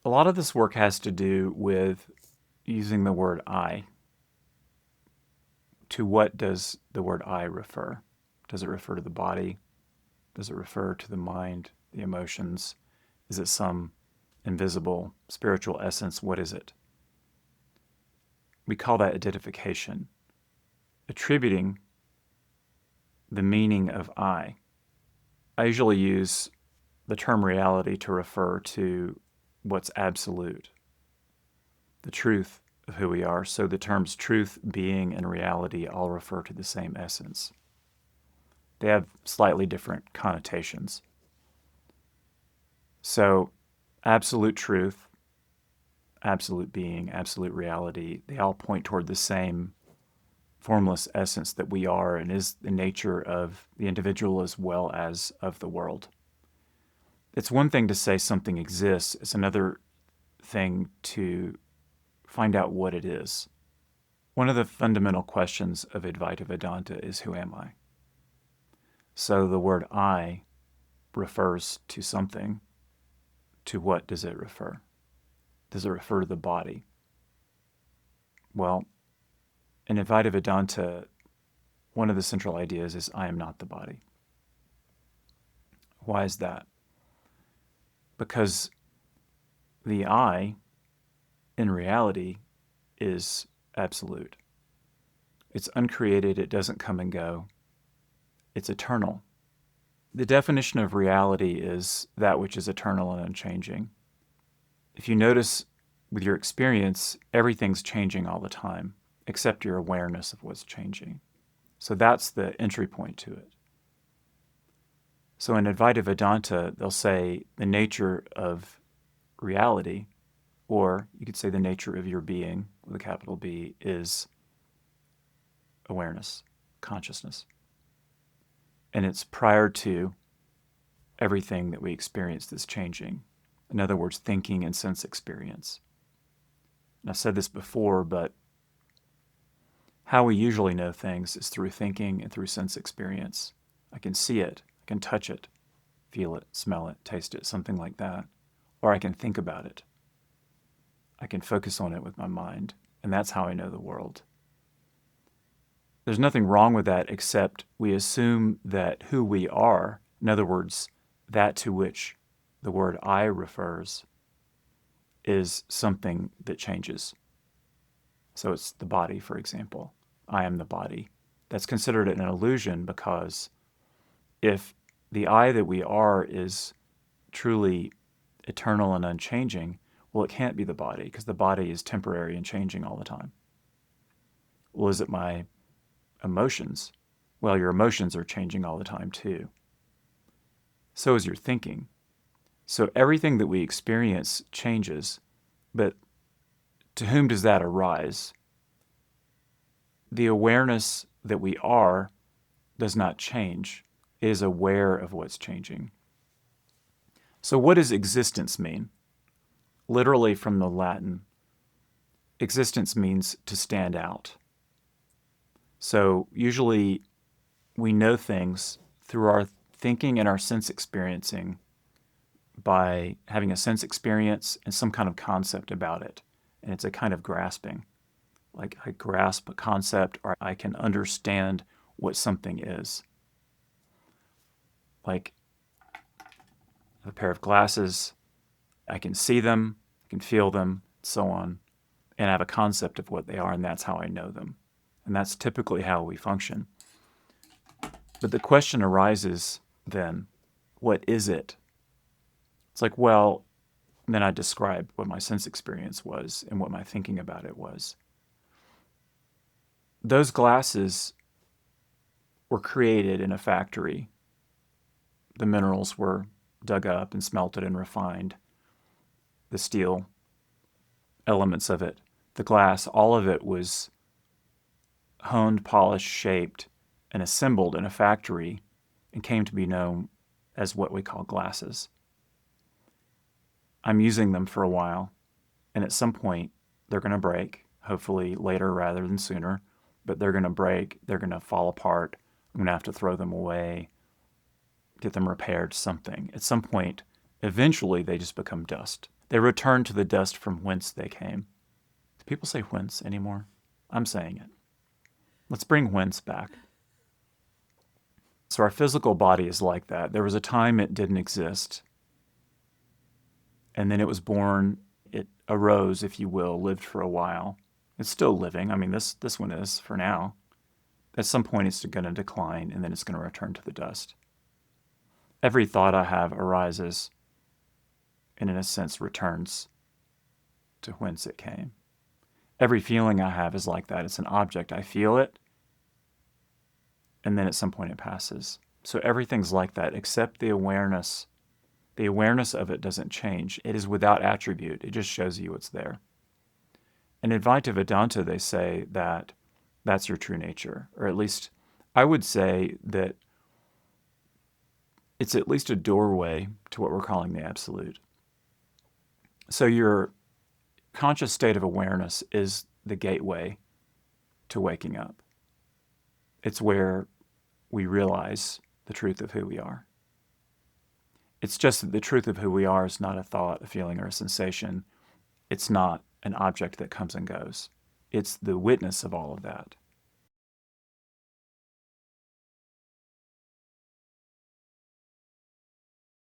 A lot of this work has to do with using the word I. To what does the word I refer? Does it refer to the body? Does it refer to the mind, the emotions? Is it some invisible spiritual essence? What is it? We call that identification, attributing the meaning of I. I usually use the term reality to refer to what's absolute, the truth of who we are. So the terms truth, being, and reality all refer to the same essence. They have slightly different connotations. So absolute truth, absolute being, absolute reality, they all point toward the same formless essence that we are and is the nature of the individual as well as of the world. It's one thing to say something exists, it's another thing to find out what it is. One of the fundamental questions of Advaita Vedanta is, who am I? So the word I refers to something. To what does it refer? Does it refer to the body? Well, in Advaita Vedanta, one of the central ideas is I am not the body. Why is that? Because the I, in reality, is absolute. It's uncreated, it doesn't come and go, it's eternal. The definition of reality is that which is eternal and unchanging. If you notice with your experience, everything's changing all the time, except your awareness of what's changing. So that's the entry point to it. So in Advaita Vedanta, they'll say the nature of reality, or you could say the nature of your being, with a capital B, is awareness, consciousness. And it's prior to everything that we experience that's changing. In other words, thinking and sense experience. And I've said this before, but how we usually know things is through thinking and through sense experience. I can see it, I can touch it, feel it, smell it, taste it, something like that. Or I can think about it. I can focus on it with my mind, and that's how I know the world. There's nothing wrong with that except we assume that who we are, in other words, that to which the word I refers, is something that changes. So it's the body, for example. I am the body. That's considered an illusion because if the I that we are is truly eternal and unchanging, well, it can't be the body because the body is temporary and changing all the time. Well, is it my emotions? Well, your emotions are changing all the time too. So is your thinking. So everything that we experience changes, but to whom does that arise? The awareness that we are does not change. It is aware of what's changing. So what does existence mean? Literally from the Latin, existence means to stand out. So usually we know things through our thinking and our sense experiencing by having a sense experience and some kind of concept about it. And it's a kind of grasping. Like I grasp a concept or I can understand what something is. Like a pair of glasses, I can see them, I can feel them, so on, and I have a concept of what they are, and that's how I know them. And that's typically how we function. But the question arises then, what is it? It's like, well, then I describe what my sense experience was and what my thinking about it was. Those glasses were created in a factory. The minerals were dug up and smelted and refined. The steel elements of it, the glass, all of it was honed, polished, shaped, and assembled in a factory and came to be known as what we call glasses. I'm using them for a while, and at some point they're going to break, hopefully later rather than sooner, but they're going to break, they're going to fall apart. I'm going to have to throw them away, get them repaired, something. At some point, eventually they just become dust. They return to the dust from whence they came. Do people say whence anymore? I'm saying it. Let's bring whence back. So our physical body is like that. There was a time it didn't exist, and then it was born, it arose, if you will, lived for a while. It's still living. I mean, this one is for now. At some point, it's going to decline, and then it's going to return to the dust. Every thought I have arises and, in a sense, returns to whence it came. Every feeling I have is like that. It's an object. I feel it, and then at some point it passes. So everything's like that, except the awareness. The awareness of it doesn't change. It is without attribute. It just shows you it's there. In Advaita Vedanta, they say that that's your true nature. Or at least, I would say that it's at least a doorway to what we're calling the absolute. So your conscious state of awareness is the gateway to waking up. It's where we realize the truth of who we are. It's just that the truth of who we are is not a thought, a feeling, or a sensation. It's not an object that comes and goes. It's the witness of all of that.